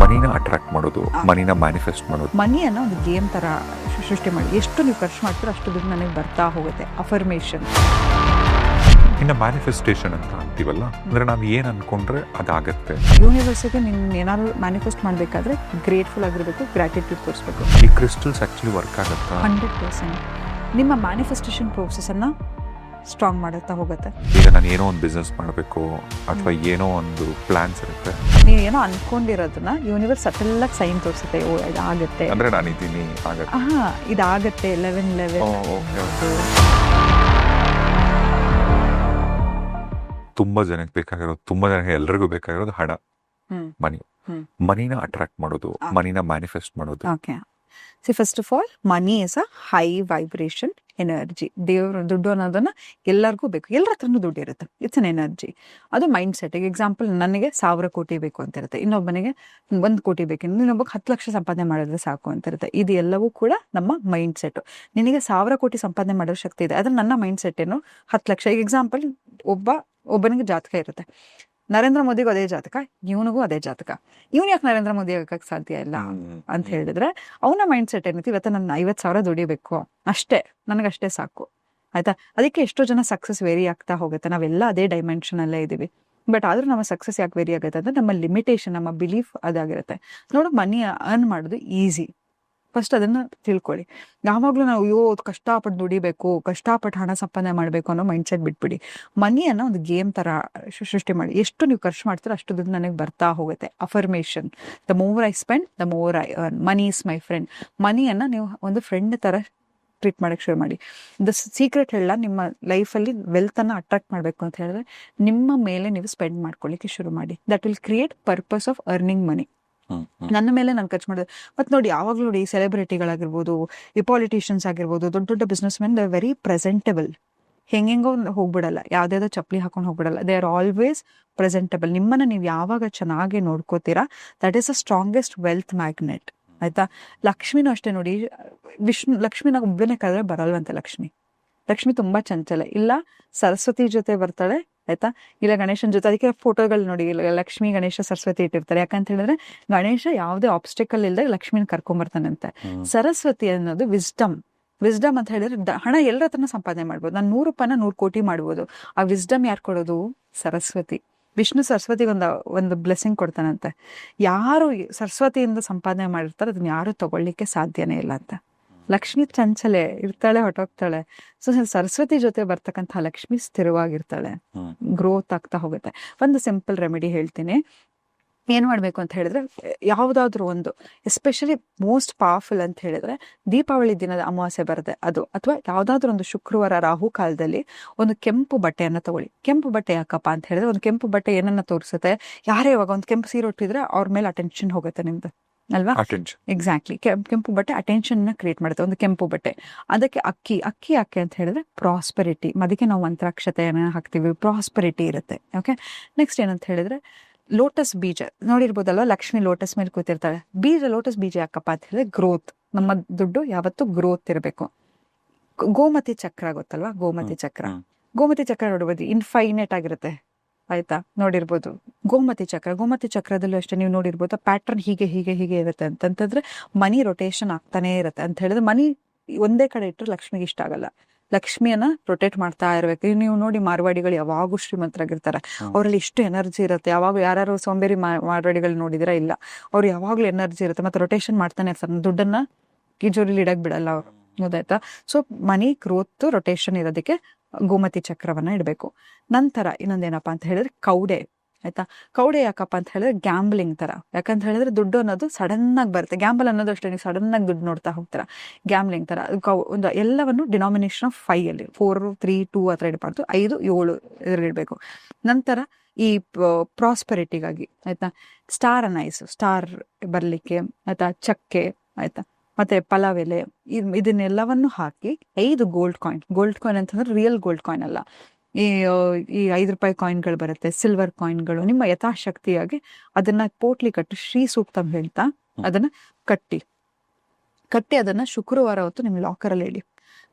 ಮನಿನ attract ಮಾಡೋದು, ಮನಿನ manifest ಮಾಡೋದು. ಮನಿ ಅನ್ನೋ ಒಂದು ಗೇಮ್ ತರ ಸೃಷ್ಟಿ ಮಾಡಿ, ಎಷ್ಟು ನೀವು ಖರ್ಚು ಮಾಡ್ತೀರೋ ಅಷ್ಟು ದುಡ್ಡು ನನಗೆ ಬರ್ತಾ ಹೋಗುತ್ತೆ. ಅಫರ್ಮೇಷನ್. ಇನ್ನು ಮ್ಯಾನಿಫೆಸ್ಟೇಷನ್ ಅಂತ ಅಂತೀವಲ್ಲ, ಅಂದ್ರೆ ನಾವು ಏನ್ ಅನ್ಕೊಂಡ್ರೆ ಅದಾಗತ್ತೆ. ಯೂನಿವರ್ಸಿಗೆ ನೀನು ಏನಾದ್ರು ಮ್ಯಾನಿಫೆಸ್ಟ್ ಮಾಡಬೇಕಾದ್ರೆ ಗ್ರೇಟ್ಫುಲ್ ಆಗಿರಬೇಕು, ಗ್ರಾಟಿಟ್ಯೂಡ್ ತೋರಿಸ್ಬೇಕು. ಈ ಕ್ರಿಸ್ಟಲ್ಸ್ ಆಕ್ಚುಲಿ ವರ್ಕ್ ಆಗುತ್ತಾ? 100%. ನಿಮ್ಮ ಮ್ಯಾನಿಫೆಸ್ಟೇಷನ್ ಪ್ರೋಸೆಸ್ಸನ್ನು ಸ್ಟ್ರಾಂಗ್ ಮಾಡುತ್ತಾ ಹೋಗುತ್ತೆ. ಈಗ ನಾನು ಏನೋ ಒಂದು ಬಿಸ್ನೆಸ್ ಮಾಡಬೇಕು ಅಥವಾ ಏನೋ ಒಂದು ಪ್ಲಾನ್ಸ್ ಇರುತ್ತೆ, ನೀವು ಏನೋ ಅನ್ಕೊಂಡಿರೋದನ್ನ ಯೂನಿವರ್ಸ್ ಸಟಲ್ಲಾಗಿ ಸೈನ್ ತೋರಿಸುತ್ತೆ. ಓ ಇದಾಗತ್ತೆ, ಅಂದ್ರೆ ನಾನು ಇದ್ದೀನಿ, ಆಗತ್ತೆ. ಇದಾಗತ್ತೆ. 11 ತುಂಬಾ ಜನಕ್ಕೆ ಬೇಕಾಗಿರೋದು, ತುಂಬಾ ಜನಕ್ಕೆ ಎಲ್ರಿಗೂ ಬೇಕಾಗಿರೋದು ಹಣ, ಮನಿ. ಮನಿನ ಅಟ್ರಾಕ್ಟ್ ಮಾಡೋದು, ಮನಿನ ಮ್ಯಾನಿಫೆಸ್ಟ್ ಮಾಡೋದು. Okay. C first of all, money is a high vibration energy. ದೇವ್ರ ದುಡ್ಡು ಅನ್ನೋದನ್ನ ಎಲ್ಲರಿಗೂ ಬೇಕು, ಎಲ್ಲರ ಹತ್ರನೂ ದುಡ್ಡು ಇರುತ್ತೆ. It's an energy. ಅದು ಮೈಂಡ್ ಸೆಟ್. ಎಕ್ಸಾಂಪಲ್, ನನಗೆ 1000 ಕೋಟಿ ಬೇಕು ಅಂತ ಇರುತ್ತೆ, ಇನ್ನೊಬ್ಬನಿಗೆ 1 ಕೋಟಿ ಬೇಕು, ಇನ್ನೊಬ್ಬ 10 ಲಕ್ಷ ಸಂಪಾದನೆ ಮಾಡಿದ್ರೆ ಸಾಕು ಅಂತ ಇರುತ್ತೆ. ಇದು ಎಲ್ಲವೂ ಕೂಡ ನಮ್ಮ ಮೈಂಡ್ ಸೆಟ್. ನಿನಗೆ 1000 ಕೋಟಿ ಸಂಪಾದನೆ ಮಾಡೋ ಶಕ್ತಿ ಇದೆ, ಅದ್ರ ನನ್ನ ಮೈಂಡ್ ಸೆಟ್ ಏನು 10 ಲಕ್ಷ. ಈಗ ಎಕ್ಸಾಂಪಲ್, ಒಬ್ಬನಿಗೆ ಜಾತಕ ಇರುತ್ತೆ. ನರೇಂದ್ರ ಮೋದಿಗೂ ಅದೇ ಜಾತಕ, ಇವನಿಗೂ ಅದೇ ಜಾತಕ. ಇವನು ಯಾಕೆ ನರೇಂದ್ರ ಮೋದಿ ಆಗಕ್ಕೆ ಸಾಧ್ಯ ಇಲ್ಲ ಅಂತ ಹೇಳಿದ್ರೆ, ಅವನ ಮೈಂಡ್ ಸೆಟ್ ಏನೈತಿ, ಇವತ್ತು ನನ್ನ 50,000 ದುಡಿಬೇಕು ಅಷ್ಟೇ, ನನಗಷ್ಟೇ ಸಾಕು. ಆಯ್ತಾ? ಅದಕ್ಕೆ ಎಷ್ಟೋ ಜನ ಸಕ್ಸಸ್ ವೇರಿ ಆಗ್ತಾ ಹೋಗುತ್ತೆ. ನಾವೆಲ್ಲ ಅದೇ ಡೈಮೆನ್ಷನ್ ಅಲ್ಲೇ ಇದೀವಿ. ಬಟ್ ಆದ್ರೂ ನಮ್ಮ ಸಕ್ಸಸ್ ಯಾಕೆ ವೇರಿ ಆಗುತ್ತೆ ಅಂದ್ರೆ, ನಮ್ಮ ಲಿಮಿಟೇಷನ್, ನಮ್ಮ ಬಿಲೀಫ್ ಅದಾಗಿರುತ್ತೆ. ನೋಡು, ಮನಿ ಅರ್ನ್ ಮಾಡೋದು ಈಸಿ. ಫಸ್ಟ್ ಅದನ್ನ ತಿಳ್ಕೊಳ್ಳಿ. ಯಾವಾಗ್ಲೂ ನಾವು ಕಷ್ಟಪಟ್ಟು ದುಡಿಬೇಕು, ಕಷ್ಟಪಟ್ಟು ಹಣ ಸಂಪಾದನೆ ಮಾಡಬೇಕು ಅನ್ನೋ ಮೈಂಡ್ ಸೆಟ್ ಬಿಟ್ಬಿಡಿ. ಮನಿ ಅನ್ನೋ ಒಂದು ಗೇಮ್ ತರ ಸೃಷ್ಟಿ ಮಾಡಿ, ಎಷ್ಟು ನೀವು ಖರ್ಚು ಮಾಡ್ತೀರೋ ಅಷ್ಟು ದುಡ್ಡು ನನಗೆ ಬರ್ತಾ ಹೋಗುತ್ತೆ. Affirmation. The more I spend the more I earn. Money is my friend. ಮನಿಯನ್ನ ನೀವು ಒಂದು ಫ್ರೆಂಡ್ ತರ ಟ್ರೀಟ್ ಮಾಡಕ್ಕೆ ಶುರು ಮಾಡಿ. ದ ಸೀಕ್ರೆಟ್ ಹೇಳ, ನಿಮ್ಮ ಲೈಫಲ್ಲಿ ವೆಲ್ತ್ ಅನ್ನ ಅಟ್ರಾಕ್ಟ್ ಮಾಡಬೇಕು ಅಂತ ಹೇಳಿದ್ರೆ, ನಿಮ್ಮ ಮೇಲೆ ನೀವು ಸ್ಪೆಂಡ್ ಮಾಡ್ಕೊಳ್ಳಿಕ್ಕೆ ಶುರು ಮಾಡಿ. That will create purpose of earning money. ನನ್ನ ಮೇಲೆ ನಾನು ಖರ್ಚು ಮಾಡೋದು. ಮತ್ತೆ ನೋಡಿ, ಯಾವಾಗಲೂ ನೋಡಿ, ಸೆಲೆಬ್ರಿಟಿಗಳಾಗಿರ್ಬೋದು, ಈ ಪಾಲಿಟಿಷಿಯನ್ಸ್ ಆಗಿರ್ಬೋದು, ದೊಡ್ಡ ದೊಡ್ಡ business men, they are very presentable. ಹೆಂಗೆಂಗೋ ಹೋಗ್ಬಿಡಲ್ಲ, ಯಾವ್ದಾವ್ದೋ ಚಪ್ಪಲಿ ಹಾಕೊಂಡು ಹೋಗ್ಬಿಡಲ್ಲ. They are always presentable. ನಿಮ್ಮನ್ನ ನೀವು ಯಾವಾಗ ಚೆನ್ನಾಗಿ ನೋಡ್ಕೋತೀರಾ, that is a strongest wealth magnet. ಆಯ್ತಾ? ಲಕ್ಷ್ಮಿನೂ ಅಷ್ಟೇ ನೋಡಿ. ಲಕ್ಷ್ಮಿನ ಒಬ್ಬನೇ ಕರೆದ್ರೆ ಬರಲ್ವಂತೆ. ಲಕ್ಷ್ಮಿ ತುಂಬಾ ಚಂಚಲ. ಇಲ್ಲ ಸರಸ್ವತಿ ಜೊತೆ ಬರ್ತಾಳೆ, ಆಯ್ತಾ, ಇಲ್ಲ ಗಣೇಶನ ಜೊತೆ. ಅದಕ್ಕೆ ಫೋಟೋಗಳು ನೋಡಿ, ಲಕ್ಷ್ಮಿ, ಗಣೇಶ, ಸರಸ್ವತಿ ಇಟ್ಟಿರ್ತಾರೆ. ಯಾಕಂತ ಹೇಳಿದ್ರೆ, ಗಣೇಶ ಯಾವುದೇ ಆಬ್ಸ್ಟಿಕಲ್ ಇಲ್ಲದೆ ಲಕ್ಷ್ಮಿನ ಕರ್ಕೊಂಡ್ಬರ್ತಾನಂತೆ. ಸರಸ್ವತಿ ಅನ್ನೋದು ವಿಸ್ಡಮ್ ಅಂತ ಹೇಳಿದ್ರೆ, ಹಣ ಎಲ್ಲರ ಹತ್ರನೂ ಸಂಪಾದನೆ ಮಾಡ್ಬೋದು. ನಾನು 100 ರೂಪಾಯಿನ 100 ಕೋಟಿ ಮಾಡ್ಬೋದು. ಆ ವಿಸ್ಡಮ್ ಯಾರು ಕೊಡೋದು? ಸರಸ್ವತಿ. ವಿಷ್ಣು ಸರಸ್ವತಿಗೆ ಒಂದು ಬ್ಲೆಸ್ಸಿಂಗ್ ಕೊಡ್ತಾನಂತೆ. ಯಾರು ಸರಸ್ವತಿಯಿಂದ ಸಂಪಾದನೆ ಮಾಡಿರ್ತಾರೆ, ಅದನ್ನ ಯಾರು ತಗೊಳ್ಳಿಕ್ಕೆ ಸಾಧ್ಯನೇ ಇಲ್ಲ ಅಂತ. ಲಕ್ಷ್ಮಿ ಚಂಚಲೆ ಇರ್ತಾಳೆ, ಹೊಟ್ಟೋಗ್ತಾಳೆ. ಸೊ ಸರಸ್ವತಿ ಜೊತೆ ಬರ್ತಕ್ಕಂಥ ಲಕ್ಷ್ಮಿ ಸ್ಥಿರವಾಗಿರ್ತಾಳೆ, ಗ್ರೋತ್ ಆಗ್ತಾ ಹೋಗುತ್ತೆ. ಒಂದು ಸಿಂಪಲ್ ರೆಮಿಡಿ ಹೇಳ್ತೀನಿ. ಏನ್ ಮಾಡ್ಬೇಕು ಅಂತ ಹೇಳಿದ್ರೆ, ಯಾವ್ದಾದ್ರು ಒಂದು, ಎಸ್ಪೆಷಲಿ ಮೋಸ್ಟ್ ಪವರ್ಫುಲ್ ಅಂತ ಹೇಳಿದ್ರೆ, ದೀಪಾವಳಿ ದಿನದ ಅಮಾವಾಸ್ಯೆ ಬರುತ್ತೆ ಅದು, ಅಥವಾ ಯಾವ್ದಾದ್ರು ಒಂದು ಶುಕ್ರವಾರ ರಾಹು ಕಾಲದಲ್ಲಿ ಒಂದು ಕೆಂಪು ಬಟ್ಟೆಯನ್ನ ತಗೊಳ್ಳಿ. ಕೆಂಪು ಬಟ್ಟೆ ಯಾಕಪ್ಪ ಅಂತ ಹೇಳಿದ್ರೆ, ಒಂದು ಕೆಂಪು ಬಟ್ಟೆ ಏನನ್ನ ತೋರಿಸುತ್ತೆ? ಯಾರೇ ಇವಾಗ ಒಂದು ಕೆಂಪು ಸೀರೆ ಉಟ್ಟಿದ್ರೆ ಅವ್ರ ಮೇಲೆ ಅಟೆನ್ಷನ್ ಹೋಗುತ್ತೆ ನಿಮ್ದು, ಅಲ್ವಾ? ಎಕ್ಸಾಕ್ಟ್ಲಿ. ಕೆಂಪು ಬಟ್ಟೆ ಅಟೆನ್ಷನ್ ಕ್ರಿಯೇಟ್ ಮಾಡುತ್ತೆ. ಒಂದು ಕೆಂಪು ಬಟ್ಟೆ. ಅದಕ್ಕೆ ಅಕ್ಕಿ ಯಾಕೆ ಅಂತ ಹೇಳಿದ್ರೆ ಪ್ರಾಸ್ಪೆರಿಟಿ. ಅದಕ್ಕೆ ನಾವು ಮಂತ್ರಾಕ್ಷತೆಯನ್ನ ಹಾಕ್ತಿವಿ, ಪ್ರಾಸ್ಪೆರಿಟಿ ಇರುತ್ತೆ. ಓಕೆ. ನೆಕ್ಸ್ಟ್ ಏನಂತ ಹೇಳಿದ್ರೆ, ಲೋಟಸ್ ಬೀಜ ನೋಡಿರ್ಬೋದಲ್ವ, ಲಕ್ಷ್ಮಿ ಲೋಟಸ್ ಮೇಲೆ ಕೂತಿರ್ತಾಳೆ. ಲೋಟಸ್ ಬೀಜ ಯಾಕಪ್ಪ ಅಂತ ಹೇಳಿದ್ರೆ, ಗ್ರೋತ್. ನಮ್ಮ ದುಡ್ಡು ಯಾವತ್ತೂ ಗ್ರೋತ್ ಇರಬೇಕು. ಗೋಮತಿ ಚಕ್ರ ಗೊತ್ತಲ್ವಾ? ಗೋಮತಿ ಚಕ್ರ ನೋಡ್ಬೋದು, ಇನ್ಫೈನೈಟ್ ಆಗಿರುತ್ತೆ. ಆಯ್ತಾ? ನೋಡಿರ್ಬೋದು ಗೋಮತಿ ಚಕ್ರದಲ್ಲೂ ಅಷ್ಟೇ ನೀವು ನೋಡಿರ್ಬೋದು, ಪ್ಯಾಟರ್ನ್ ಹೀಗೆ ಇರುತ್ತೆ. ಅಂತಂದ್ರೆ ಮನಿ ರೊಟೇಷನ್ ಆಗ್ತಾನೆ ಇರುತ್ತೆ. ಅಂತ ಹೇಳಿದ್ರೆ, ಮನಿ ಒಂದೇ ಕಡೆ ಇಟ್ಟರೆ ಲಕ್ಷ್ಮಿಗೆ ಇಷ್ಟ ಆಗಲ್ಲ. ಲಕ್ಷ್ಮಿಯನ್ನ ರೊಟೇಟ್ ಮಾಡ್ತಾ ಇರ್ಬೇಕು. ನೀವು ನೋಡಿ, ಮಾರ್ವಾಡಿಗಳು ಯಾವಾಗೂ ಶ್ರೀಮಂತರಾಗಿರ್ತಾರೆ. ಅವರಲ್ಲಿ ಇಷ್ಟು ಎನರ್ಜಿ ಇರುತ್ತೆ. ಯಾವಾಗ ಯಾರು ಸೋಂಬೇರಿ ಮಾರ್ವಾಡಿಗಳು ನೋಡಿದಿರಾ? ಇಲ್ಲ, ಅವ್ರು ಯಾವಾಗ್ಲೂ ಎನರ್ಜಿ ಇರುತ್ತೆ. ಮತ್ತೆ ರೊಟೇಷನ್ ಮಾಡ್ತಾನೆ ಇರ್ತಾರೆ. ದುಡ್ಡನ್ನ ಕಿಜೋರಿಲಿ ಇಡಕ್ ಬಿಡಲ್ಲ ಅವರು. ಗೊತ್ತಾಯ್ತಾ? ಸೊ ಮನಿ ಗ್ರೋತ್ ರೊಟೇಷನ್ ಇರೋದಕ್ಕೆ ಗೋಮತಿ ಚಕ್ರವನ್ನ ಇಡಬೇಕು. ನಂತರ ಇನ್ನೊಂದೇನಪ್ಪಾ ಅಂತ ಹೇಳಿದ್ರೆ, ಕೌಡೆ. ಆಯ್ತಾ? ಕೌಡೆ ಯಾಕಪ್ಪ ಅಂತ ಹೇಳಿದ್ರೆ, ಗ್ಯಾಂಬ್ಲಿಂಗ್ ತರ. ಯಾಕಂತ ಹೇಳಿದ್ರೆ, ದುಡ್ಡು ಅನ್ನೋದು ಸಡನ್ ಆಗಿ ಬರುತ್ತೆ. ಗ್ಯಾಂಬಲ್ ಅನ್ನೋದು ಅಷ್ಟೇ, ನೀವು ಸಡನ್ ಆಗಿ ದುಡ್ಡು ನೋಡ್ತಾ ಹೋಗ್ತೀರಾ. ಗ್ಯಾಂಬ್ಲಿಂಗ್ ತರ ಒಂದು ಎಲ್ಲವನ್ನು ಡಿನಾಮಿನೇಷನ್ ಆಫ್ 5 ಅಲ್ಲಿ 4, 3, 2 ಆ ಥರ ಇಡಬಾರ್ದು. 5, 7 ಇಡಬೇಕು. ನಂತರ ಈ ಪ್ರಾಸ್ಪೆರಿಟಿಗಾಗಿ, ಆಯ್ತಾ, ಸ್ಟಾರ್ ಬರ್ಲಿಕ್ಕೆ, ಆಯ್ತಾ, ಚಕ್ಕೆ, ಆಯ್ತಾ, ಮತ್ತೆ ಪಲಾವ್ ಎಲೆ, ಇದನ್ನೆಲ್ಲವನ್ನು ಹಾಕಿ 5 ಗೋಲ್ಡ್ ಕಾಯಿನ್ ಅಂತಂದ್ರೆ ರಿಯಲ್ ಗೋಲ್ಡ್ ಕಾಯಿನ್ ಅಲ್ಲ. ಈ 5 ರೂಪಾಯಿ ಕಾಯಿನ್ಗಳು ಬರುತ್ತೆ, ಸಿಲ್ವರ್ ಕಾಯಿನ್ಗಳು. ನಿಮ್ಮ ಯಥಾಶಕ್ತಿಯಾಗಿ ಅದನ್ನ ಪೋಟ್ಲಿ ಕಟ್ಟಿ, ಶ್ರೀ ಸೂಕ್ತ ಹೇಳ್ತಾ ಅದನ್ನ ಕಟ್ಟಿ ಅದನ್ನ ಶುಕ್ರವಾರ ಹೊತ್ತು ನಿಮ್ಮ ಲಾಕರಲ್ಲಿ ಇಡಿ.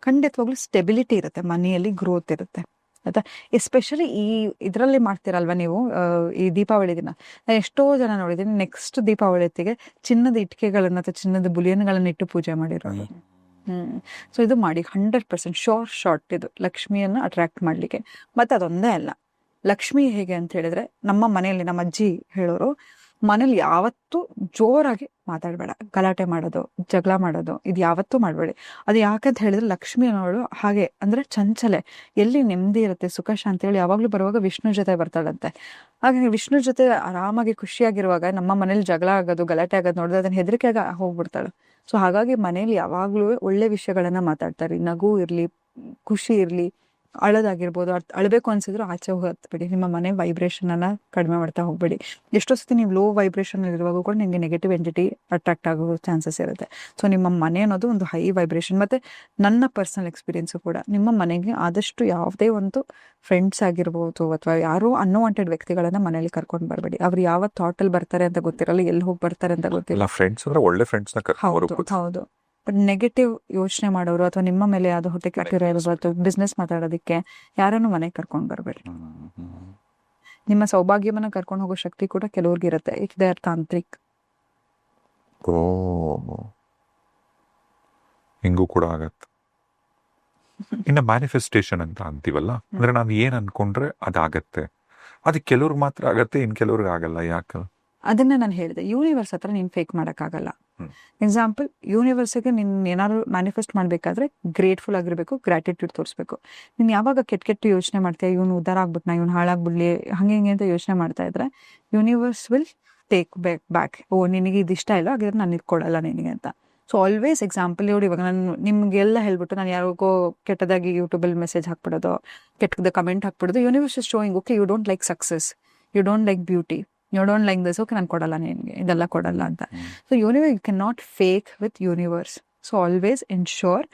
ಖಂಡಿತವಾಗ್ಲೂ ಸ್ಟೆಬಿಲಿಟಿ ಇರುತ್ತೆ, ಮನೆಯಲ್ಲಿ ಗ್ರೋತ್ ಇರುತ್ತೆ. ಆಯ್ತಾ. ಎಸ್ಪೆಷಲಿ ಈ ಇದರಲ್ಲಿ ಮಾಡ್ತೀರಲ್ವ ನೀವು ಈ ದೀಪಾವಳಿ ದಿನ, ನಾನು ಎಷ್ಟೋ ಜನ ನೋಡಿದ್ದೀನಿ ನೆಕ್ಸ್ಟ್ ದೀಪಾವಳಿ ಹೊತ್ತಿಗೆ ಚಿನ್ನದ ಇಟ್ಟಿಗೆಗಳನ್ನ ಅಥವಾ ಚಿನ್ನದ ಬುಲಿಯನ್ಗಳನ್ನ ಇಟ್ಟು ಪೂಜೆ ಮಾಡಿರೋದು. ಸೊ ಇದು ಮಾಡಿ 100% ಶಾರ್ಟ್ ಇದು ಲಕ್ಷ್ಮಿಯನ್ನ ಅಟ್ರಾಕ್ಟ್ ಮಾಡ್ಲಿಕ್ಕೆ. ಮತ್ತೆ ಅದೊಂದೇ ಅಲ್ಲ, ಲಕ್ಷ್ಮಿ ಹೇಗೆ ಅಂತ ಹೇಳಿದ್ರೆ ನಮ್ಮ ಮನೆಯಲ್ಲಿ ನಮ್ಮ ಅಜ್ಜಿ ಹೇಳೋರು, ಮನೇಲಿ ಯಾವತ್ತೂ ಜೋರಾಗಿ ಮಾತಾಡಬೇಡ, ಗಲಾಟೆ ಮಾಡೋದು, ಜಗಳ ಮಾಡೋದು, ಇದು ಯಾವತ್ತೂ ಮಾಡಬೇಡಿ. ಅದು ಯಾಕಂತ ಹೇಳಿದ್ರೆ ಲಕ್ಷ್ಮಿ ಅನ್ನೋಳು ಹಾಗೆ ಅಂದ್ರೆ ಚಂಚಲೆ, ಎಲ್ಲಿ ನೆಮ್ಮದಿ ಇರುತ್ತೆ ಸುಖ ಶಾಂತಿ ಹೇಳಿ ಯಾವಾಗ್ಲೂ ಬರುವಾಗ ವಿಷ್ಣು ಜೊತೆ ಬರ್ತಾಳಂತೆ. ಹಾಗಾಗಿ ವಿಷ್ಣು ಜೊತೆ ಆರಾಮಾಗಿ ಖುಷಿಯಾಗಿರುವಾಗ ನಮ್ಮ ಮನೇಲಿ ಜಗಳ ಆಗೋದು ಗಲಾಟೆ ಆಗೋದು ನೋಡಿದ್ರೆ ಅದನ್ನ ಹೆದರಿಕೆಯಾಗ ಹೋಗ್ಬಿಡ್ತಾಳೆ. ಸೊ ಹಾಗಾಗಿ ಮನೇಲಿ ಯಾವಾಗ್ಲೂ ಒಳ್ಳೆ ವಿಷಯಗಳನ್ನ ಮಾತಾಡ್ತಾರೆ. ನಗು ಇರ್ಲಿ, ಖುಷಿ ಇರ್ಲಿ, ಅಳೋದಾಗಿರ್ಬೋದು, ಅಳಬೇಕು ಅನ್ಸಿದ್ರು ಆಚೆ ಹೋಗಿ ಹತ್ಬೇಡಿ. ನಿಮ್ಮ ಮನೆ ವೈಬ್ರೇಷನ್ ಅನ್ನ ಕಡಿಮೆ ಮಾಡ್ತಾ ಹೋಗ್ಬೇಡಿ. ಎಷ್ಟೋ ಸತಿ ನೀವು ಲೋ ವೈಬ್ರೇಷನ್ ಇರುವಾಗ ಕೂಡ ನಿಮಗೆ ನೆಗೆಟಿವ್ ಎಂಟಿಟಿ ಅಟ್ರಾಕ್ಟ್ ಆಗೋ ಚಾನ್ಸಸ್ ಇರುತ್ತೆ. ಸೊ ನಿಮ್ಮ ಮನೆ ಅನ್ನೋದು ಒಂದು ಹೈ ವೈಬ್ರೇಷನ್. ಮತ್ತೆ ನನ್ನ ಪರ್ಸನಲ್ ಎಕ್ಸ್ಪೀರಿಯನ್ಸು ಕೂಡ ನಿಮ್ಮ ಮನೆಗೆ ಆದಷ್ಟು ಯಾವುದೇ ಒಂದು ಫ್ರೆಂಡ್ಸ್ ಆಗಿರ್ಬೋದು ಅಥವಾ ಯಾರೋ ಅನ್ವಾಂಟೆಡ್ ವ್ಯಕ್ತಿಗಳನ್ನ ಮನೇಲಿ ಕರ್ಕೊಂಡು ಬರಬೇಡಿ. ಅವ್ರು ಯಾವ ಥಾಟ್ ಅಲ್ಲಿ ಬರ್ತಾರೆ ಅಂತ ಗೊತ್ತಿರಲ್ಲ, ಎಲ್ಲಿ ಹೋಗಿ ಬರ್ತಾರೆ ಅಂತ ಗೊತ್ತಿಲ್ಲ. ಫ್ರೆಂಡ್ಸ್ ಅಂದ್ರೆ ಒಳ್ಳೆ ಫ್ರೆಂಡ್ಸ್ ಹೌದು. ಬಟ್ ನೆಗೆಟಿವ್ ಯೋಚನೆ ಮಾಡೋರು ಅಥವಾ ನಿಮ್ಮ ಮೇಲೆ ಯಾವ್ದು ಹೊಟ್ಟೆ ಕೆಟ್ಟಿರೋದು ಅಥವಾ ಬಿಸ್ನೆಸ್ ಮಾತಾಡೋದಕ್ಕೆ ಯಾರನ್ನು ಮನೆಗೆ ಕರ್ಕೊಂಡು ಬರಬೇಡಿ. ನಿಮ್ಮ ಸೌಭಾಗ್ಯವನ್ನ ಕರ್ಕೊಂಡು ಹೋಗೋ ಶಕ್ತಿ ಕೂಡ ಕೆಲವ್ರಿಗೆ ಇರುತ್ತೆ, ಇಫ್ ದೇ ಆರ್ ತಾಂತ್ರಿಕ್. ಹಿಂಗೂ ಕೂಡ ಆಗತ್ತೆ. ಇನ್ನು ಮ್ಯಾನಿಫೆಸ್ಟೇಷನ್ ಅಂತ ಅಂತೀವಲ್ಲ, ಅಂದ್ರೆ ನಾನು ಏನ್ ಅನ್ಕೊಂಡ್ರೆ ಅದಾಗತ್ತೆ. ಅದು ಕೆಲವ್ರಿಗೆ ಮಾತ್ರ ಆಗತ್ತೆ, ಇನ್ ಕೆಲವ್ರಿಗೆ ಆಗಲ್ಲ. ಯಾಕೆ? ಅದನ್ನ ನಾನು ಹೇಳಿದೆ, ಯೂನಿವರ್ಸ್ ಹತ್ರ ನೀನ್ ಫೇಕ್ ಮಾಡಕ್ಕಾಗಲ್ಲ. ಎಕ್ಸಾಂಪಲ್, ಯೂನಿವರ್ಸ್ಗೆ ನೀನ್ ಏನಾದ್ರು ಮ್ಯಾನಿಫೆಸ್ಟ್ ಮಾಡ್ಬೇಕಾದ್ರೆ ಗ್ರೇಟ್ಫುಲ್ ಆಗಿರ್ಬೇಕು, ಗ್ರಾಟಿಟ್ಯೂಡ್ ತೋರಿಸ್ಬೇಕು. ನೀನ್ ಯಾವಾಗ ಕೆಟ್ಟ ಯೋಚನೆ ಮಾಡ್ತೀಯ, ಇವನು ಉದ್ದಾರ ಆಗ್ಬಿಟ್ನಾ, ಇವ್ನು ಹಾಳಾಗ್ಬಿಡ್ಲಿ, ಹಂಗೆ ಹಿಂಗೆ ಅಂತ ಯೋಚನೆ ಮಾಡ್ತಾ ಇದ್ರೆ ಯೂನಿವರ್ಸ್ ವಿಲ್ ಟೇಕ್ ಬ್ಯಾಕ್. ಓ ನಿನಗೆ ಇದು ಇಷ್ಟ ಇಲ್ಲ, ಹಾಗಿದ್ರೆ ನಾನು ಇಟ್ಕೊಡಲ್ಲ ನಿನಗೆ ಅಂತ. ಸೊ ಆಲ್ವೇಸ್ ಎಕ್ಸಾಂಪಲ್ ನೋಡಿ, ಇವಾಗ ನಾನು ನಿಮ್ಗೆಲ್ಲ ಹೇಳ್ಬಿಟ್ಟು ನಾನು ಯಾರಿಗೋ ಕೆಟ್ಟದಾಗಿ ಯೂಟ್ಯೂಬಲ್ಲಿ ಮೆಸೇಜ್ ಹಾಕ್ಬಿಡೋದು, ಕೆಟ್ಟದ ಕಮೆಂಟ್ ಹಾಕ್ಬಿಡೋದು, universe is showing okay you don't like success, you don't like beauty, you don't like this, okay ನಾನು ಕೊಡಲ್ಲ ನಿನಗೆ, ಇದೆಲ್ಲ ಕೊಡಲ್ಲ ಅಂತ. So universe you can not fake with universe. So always ensure,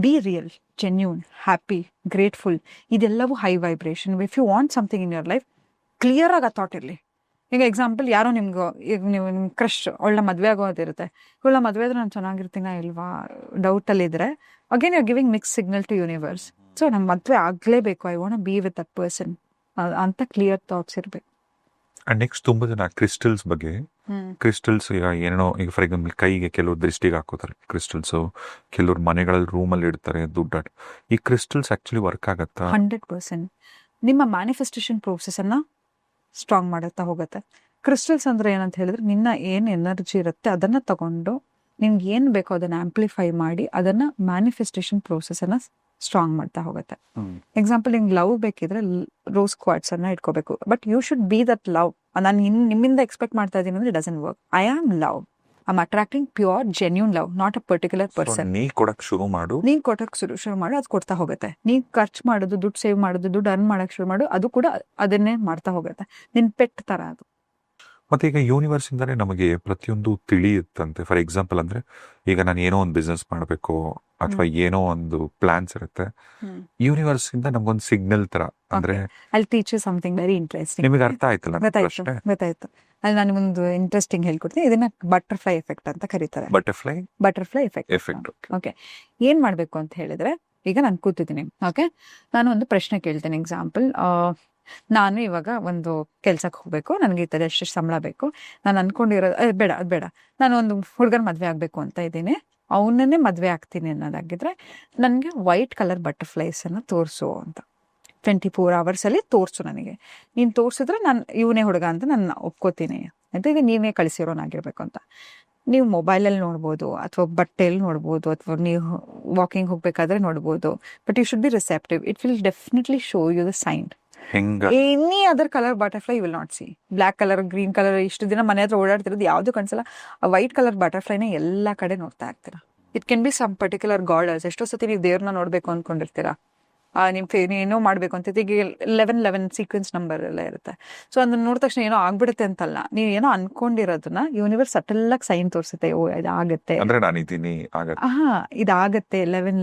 be real, genuine, happy, grateful. ಇದೆಲ್ಲವೂ high vibration. If you want something in your life, clear ಆಗಿ ಆ thought ಇರಲಿ. ಈಗ ಎಕ್ಸಾಂಪಲ್, ಯಾರೋ ನಿಮ್ಗೆ ಈಗ ನೀವು ನಿಮ್ಮ ಕ್ರಶ್ ಒಳ್ಳೆ ಮದುವೆ ಆಗೋದಿರುತ್ತೆ, ಒಳ್ಳೆ ಮದುವೆ ಆದ್ರೆ ನಾನು ಚೆನ್ನಾಗಿರ್ತೀನ ಇಲ್ವಾ ಡೌಟಲ್ಲಿ ಇದ್ರೆ, again you are giving mix signal to universe. So ನಂಗೆ ಮದುವೆ ಆಗಲೇಬೇಕು, I want be with that person ಅಂತ ಕ್ಲಿಯರ್ ಥಾಟ್ಸ್ ಇರಬೇಕು. ಅಂಡ್ ನೆಕ್ಸ್ಟ್ ತುಂಬಾ ಜನ ಕ್ರಿಸ್ಟಲ್ಸ್ ಬಗ್ಗೆ, ಕ್ರಿಸ್ಟಲ್ಸ್ ಈಗ ಏನೋ, ಈಗ ಫಾರ್ ಎಕ್ಸಾಂಪಲ್ ಕೈಗೆ ಕೆಲವರು ದೃಷ್ಟಿಗೆ ಹಾಕೋತಾರೆ ಕ್ರಿಸ್ಟಲ್ಸ್, ಕೆಲವ್ರು ಮನೆಗಳಲ್ಲಿ ರೂಮಲ್ಲಿ ಇಡ್ತಾರೆ ದುಡ್ಡು. ಈ ಕ್ರಿಸ್ಟಲ್ಸ್ ಆಕ್ಚುಲಿ ವರ್ಕ್ ಆಗತ್ತಾ? 100% ನಿಮ್ಮ ಮ್ಯಾನಿಫೆಸ್ಟೇಷನ್ ಪ್ರೋಸೆಸ್ ಅನ್ನ ಸ್ಟ್ರಾಂಗ್ ಮಾಡುತ್ತಾ ಹೋಗುತ್ತೆ. ಕ್ರಿಸ್ಟಲ್ಸ್ ಅಂದ್ರೆ ಏನಂತ ಹೇಳಿದ್ರೆ, ನಿನ್ನ ಏನ್ ಎನರ್ಜಿ ಇರುತ್ತೆ ಅದನ್ನ ತಗೊಂಡು ನಿಮ್ಗೆ ಏನ್ ಬೇಕೋ ಅದನ್ನ ಆಂಪ್ಲಿಫೈ ಮಾಡಿ ಅದನ್ನ ಮ್ಯಾನಿಫೆಸ್ಟೇಷನ್ ಪ್ರೋಸೆಸ್ ಅನ್ನ ಸ್ಟ್ರಾಂಗ್ ಮಾಡ್ತಾ ಹೋಗುತ್ತೆ. ಎಕ್ಸಾಂಪಲ್, ನಿಮ್ಗೆ ಲವ್ ಬೇಕಿದ್ರೆ ರೋಸ್ ಕ್ವಾರ್ಟ್ಸ್ ಅನ್ನ ಇಟ್ಕೋಬೇಕು, but you should be that love. ನಾನು ನಿಮ್ಮಿಂದ ಎಕ್ಸ್ಪೆಕ್ಟ್ ಮಾಡ್ತಾ ಇದ್ದೀನಿ ಅಂದ್ರೆ it doesn't work. I am love, I am attracting pure genuine love, not a particular person. ನೀ ಕೊಡಕ್ ಶುರು ಮಾಡು, ಶುರು ಮಾಡು, ಅದು ಕೊಡ್ತಾ ಹೋಗುತ್ತೆ. ನೀ ಖರ್ಚು ಮಾಡೋದು, ದುಡ್ಡು ಸೇವ್ ಮಾಡೋದು, ದುಡ್ಡು ಅರ್ನ್ ಮಾಡಕ್ ಶುರು ಮಾಡು, ಅದು ಕೂಡ ಅದನ್ನೇ ಮಾಡ್ತಾ ಹೋಗುತ್ತೆ. ನಿನ್ ಪೆಟ್ ತರ ಅದು. ಮತ್ತೆ ಈಗ ಯೂನಿವರ್ಸ್ ಇಂದಾನೆ ನಮಗೆ ಪ್ರತಿಯೊಂದು ತಿಳಿಯುತ್ತಂತೆ. ಫಾರ್ ಎಕ್ಸಾಂಪಲ್ ಅಂದ್ರೆ, ಈಗ ನಾನು ಏನೋ ಒಂದು ಬಿಸ್ನೆಸ್ ಮಾಡಬೇಕು ಅಥವಾ ಏನೋ ಒಂದು ಪ್ಲಾನ್ಸ್ ಇರುತ್ತೆ, ಯೂನಿವರ್ಸ್ ಇಂದ ನಮ್ಗೊಂದು ಸಿಗ್ನಲ್ ತರ. ಅಂದ್ರೆ ಅಲ್ಲಿ teach you something very interesting. ನಿಮಗೆ ಅರ್ಥ ಆಯ್ತಲ್ಲ? ಗೊತ್ತಾಯ್ತು. ಅಲ್ಲಿ ನಾನು ಒಂದು ಇಂಟ್ರೆಸ್ಟಿಂಗ್ ಹೇಳ್ಕೊಡ್ತೀನಿ. ಇದನ್ನ ಬಟರ್ಫ್ಲೈ ಎಫೆಕ್ಟ್ ಅಂತ ಕರೀತಾರೆ. Butterfly effect. ಓಕೆ, ಏನ್ ಮಾಡ್ಬೇಕು ಅಂತ ಹೇಳಿದ್ರೆ, ಈಗ ನಾನು ಕೂತಿದ್ದೀನಿ, ಓಕೆ, ನಾನು ಒಂದು ಪ್ರಶ್ನೆ ಕೇಳ್ತೇನೆ. ಎಕ್ಸಾಂಪಲ್, ನಾನು ಇವಾಗ ಒಂದು ಕೆಲ್ಸಕ್ಕೆ ಹೋಗ್ಬೇಕು, ನನಗೆ ಈ ತರ ಎಷ್ಟು ಸಂಬಳ ಬೇಕು, ನಾನು ಅನ್ಕೊಂಡಿರೋದು ಅದು ಬೇಡ, ನಾನು ಒಂದು ಹುಡುಗನ ಮದ್ವೆ ಆಗ್ಬೇಕು ಅಂತ ಇದ್ದೀನಿ, ಅವನನ್ನೇ ಮದ್ವೆ ಆಗ್ತೀನಿ ಅನ್ನೋದಾಗಿದ್ರೆ ನನಗೆ ವೈಟ್ ಕಲರ್ ಬಟರ್ಫ್ಲೈಸ್ ಅನ್ನ ತೋರಿಸು ಅಂತ 24 hours ಅಲ್ಲಿ ತೋರಿಸು ನನಗೆ. ನೀನು ತೋರಿಸಿದ್ರೆ ನಾನು ಇವನೇ ಹುಡುಗ ಅಂತ ನಾನು ಒಪ್ಕೋತೀನಿ ಅಂತ. ಈಗ ನೀವೇ ಕಳಿಸಿರೋನಾಗಿರ್ಬೇಕು ಅಂತ. ನೀವು ಮೊಬೈಲಲ್ಲಿ ನೋಡ್ಬೋದು ಅಥವಾ ಬಟ್ಟೆಯಲ್ಲಿ ನೋಡ್ಬೋದು ಅಥವಾ ನೀವು ವಾಕಿಂಗ್ ಹೋಗ್ಬೇಕಾದ್ರೆ ನೋಡ್ಬೋದು, but you should be receptive. It will definitely show you the sign. Any other colour butterfly will not see. Black colour, green colour, ಇಷ್ಟು ದಿನ ಮನೆ ಹತ್ರ ಓಡಾಡ್ತಿರೋದು ಯಾವ್ದು ಕನ್ಸಲ್ಲ. ಆ ವೈಟ್ ಕಲರ್ ಬಟರ್ಫ್ಲೈನ ಎಲ್ಲಾ ಕಡೆ ನೋಡ್ತಾ ಇರ್ತೀರಾ. It can be some particular goddess. ಎಷ್ಟೋ ಸತಿ ನೀವು ದೇವ್ರನ್ನ ನೋಡ್ಬೇಕು ಅನ್ಕೊಂಡಿರ್ತೀರಾ, ಏನೋ ಮಾಡ್ಬೇಕು ಅಂತ. ಈಗ 11 ಸೀಕ್ವೆನ್ಸ್ ನಂಬರ್ ಎಲ್ಲ ಇರುತ್ತೆ. ಸೊ ಅದನ್ನ ನೋಡಿದ ತಕ್ಷಣ ಏನೋ ಆಗ್ಬಿಡುತ್ತೆ ಅಂತಲ್ಲ, ನೀವು ಏನೋ ಅನ್ಕೊಂಡಿರೋದನ್ನ ಯೂನಿವರ್ಸ್ ಸಟಲ್ಲಾಗಿ ಸೈನ್ ತೋರಿಸುತ್ತೆ. ಓ ಇದಾಗತ್ತೆ, ಇದಾಗತ್ತೆ, 11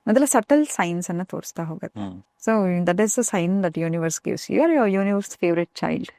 ಅದೆಲ್ಲ ಸಟಲ್ ಸೈನ್ಸ್ ಅನ್ನ ತೋರಿಸ್ತಾ ಹೋಗುತ್ತೆ. So that is the sign that universe gives you. Are your universe favourite child.